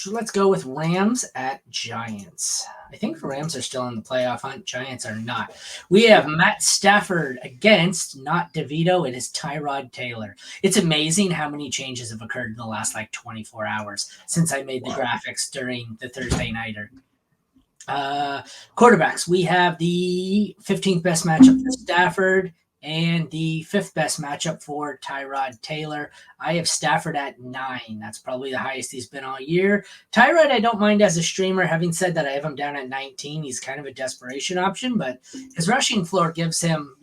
let's go with Rams at Giants. I think the Rams are still in the playoff hunt. Giants are not. We have Matt Stafford against not DeVito. It is Tyrod Taylor. It's amazing how many changes have occurred in the last 24 hours since I made the graphics during the Thursday nighter. Quarterbacks. We have the 15th best matchup for Stafford and the 5th best matchup for Tyrod Taylor. I have Stafford at 9. That's probably the highest he's been all year. Tyrod, I don't mind as a streamer. Having said that, I have him down at 19. He's kind of a desperation option, but his rushing floor gives him,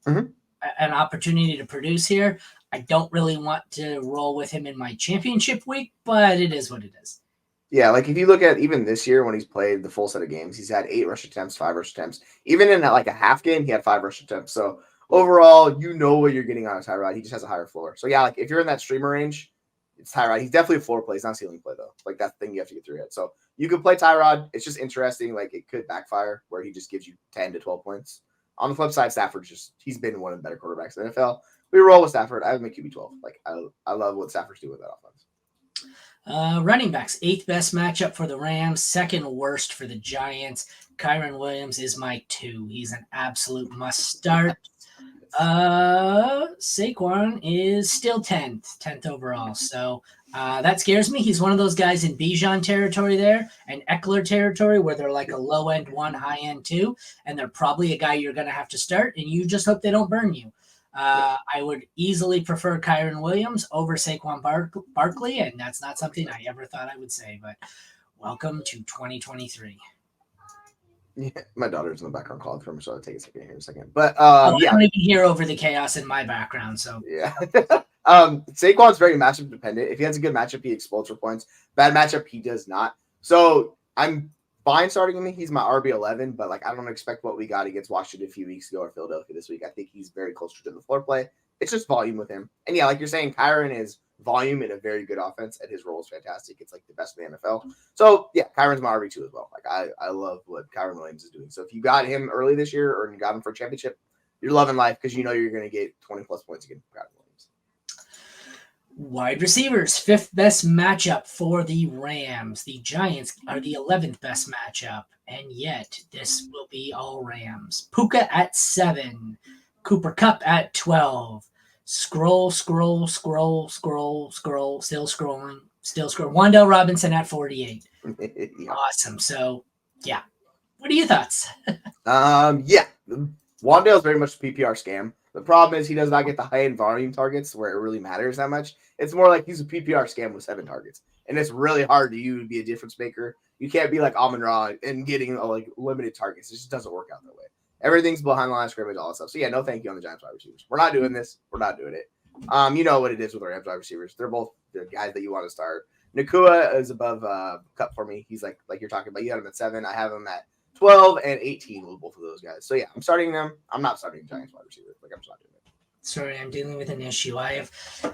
an opportunity to produce here. I don't really want to roll with him in my championship week, but it is what it is. Yeah, if you look at even this year when he's played the full set of games, he's had 8 rush attempts, 5 rush attempts. Even in a half game, he had 5 rush attempts. So overall, you know what you're getting out of Tyrod. He just has a higher floor. So yeah, if you're in that streamer range, it's Tyrod. He's definitely a floor play. He's not a ceiling play though. That's the thing you have to get through it. So you could play Tyrod. It's just interesting. It could backfire where he just gives you 10 to 12 points. On the flip side, Stafford he's been one of the better quarterbacks in the NFL. We roll with Stafford. I would make QB 12. I love what Stafford's doing with that offense. Running backs, 8th best matchup for the Rams, 2nd worst for the Giants. Kyren Williams is my 2. He's an absolute must start. Saquon is still 10th overall. So that scares me. He's one of those guys in Bijan territory there and Eckler territory where they're a low end 1, high end 2, and they're probably a guy you're going to have to start, and you just hope they don't burn you. I would easily prefer Kyren Williams over Saquon Barkley, and that's not something I ever thought I would say, but welcome to 2023. Yeah, my daughter's in the background calling for me, so I'll take a second here in a second. But I don't even hear over the chaos in my background, so. Yeah. Saquon's very matchup dependent. If he has a good matchup, he explodes for points. Bad matchup, he does not. So I'm fine starting him. He's my RB11, but I don't expect what we got against Washington a few weeks ago or Philadelphia this week. I think he's very close to the floor play. It's just volume with him. And yeah, like you're saying, Kyren is volume in a very good offense, and his role is fantastic. It's the best in the NFL. So yeah, Kyren's my RB2 as well. I love what Kyren Williams is doing. So if you got him early this year or you got him for a championship, you're loving life because you know you're going to get 20 plus points against Kyren Williams. Wide receivers, 5th best matchup for the Rams. The Giants are the 11th best matchup, and yet this will be all Rams. Puka at 7, Cooper Kupp at 12. Scroll, still scrolling. Wan'Dale Robinson at 48. Yeah. Awesome. So, yeah. What are your thoughts? Yeah. Wan'Dale's very much a PPR scam. The problem is he does not get the high-end volume targets where it really matters that much. It's more like he's a PPR scam with 7 targets. And it's really hard to you to be a difference maker. You can't be like Amon-Ra and getting limited targets. It just doesn't work out that way. Everything's behind the line of scrimmage, all that stuff. So, yeah, no thank you on the Giants wide receivers. We're not doing this. We're not doing it. You know what it is with our Rams wide receivers. They're both the guys that you want to start. Nakua is above Kupp for me. He's like you're talking about. You had him at 7. I have him at 12 and 18 with both of those guys. So, yeah, I'm starting them. I'm not starting Giants wide receivers. I'm just not doing it. Sorry, I'm dealing with an issue. I have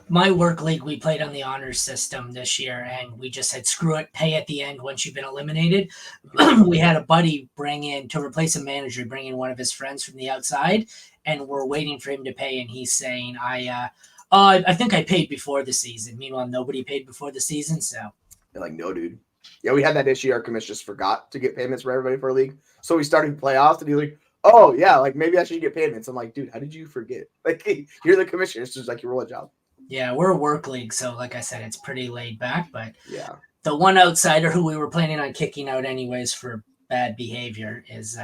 my work league. We played on the honors system this year, and we just said, screw it, pay at the end once you've been eliminated. We had a buddy bring in, to replace a manager, bring in one of his friends from the outside, and we're waiting for him to pay, and he's saying, I think I paid before the season. Meanwhile, nobody paid before the season, so. They're no, dude. Yeah, we had that issue. Our commission just forgot to get payments for everybody for a league. So we started playoffs, and he's like, oh, yeah, maybe I should get payments. I'm like, dude, how did you forget? You're the commissioner. It's just your role job. Yeah, we're a work league, so like I said, it's pretty laid back. But yeah, the one outsider who we were planning on kicking out anyways for bad behavior is,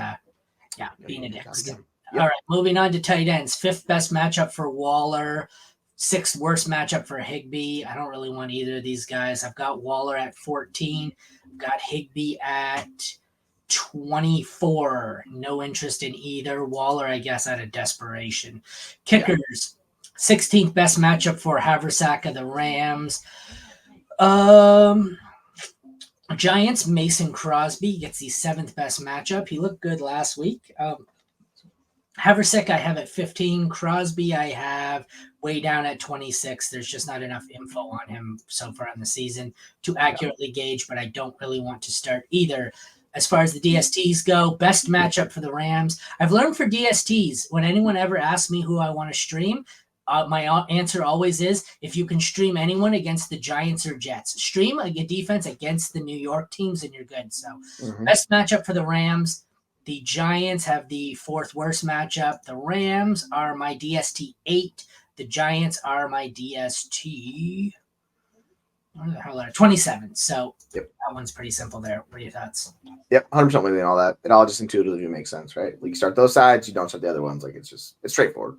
being a dick. Yep. All right, moving on to tight ends. 5th best matchup for Waller. 6th worst matchup for Higbee. I don't really want either of these guys. I've got Waller at 14. I've got Higbee at 24. No interest in either. Waller, I guess, out of desperation. Kickers, 16th best matchup for Haversack of the Rams. Giants, Mason Crosby gets the 7th best matchup. He looked good last week. Haversack I have at 15. Crosby I have way down at 26. There's just not enough info on him so far in the season to accurately gauge, but I don't really want to start either. As far as the DSTs go, best matchup for the Rams. I've learned for DSTs, when anyone ever asks me who I want to stream, my answer always is if you can stream anyone against the Giants or Jets, stream a defense against the New York teams and you're good. So best matchup for the Rams. The Giants have the fourth worst matchup. The Rams are my DST 8. The Giants are my DST 27. So that one's pretty simple there. What are your thoughts? Yep, 100% with you and all that. It all just intuitively makes sense, right? Like you start those sides, you don't start the other ones. Like it's straightforward.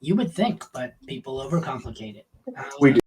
You would think, but people overcomplicate it. We do.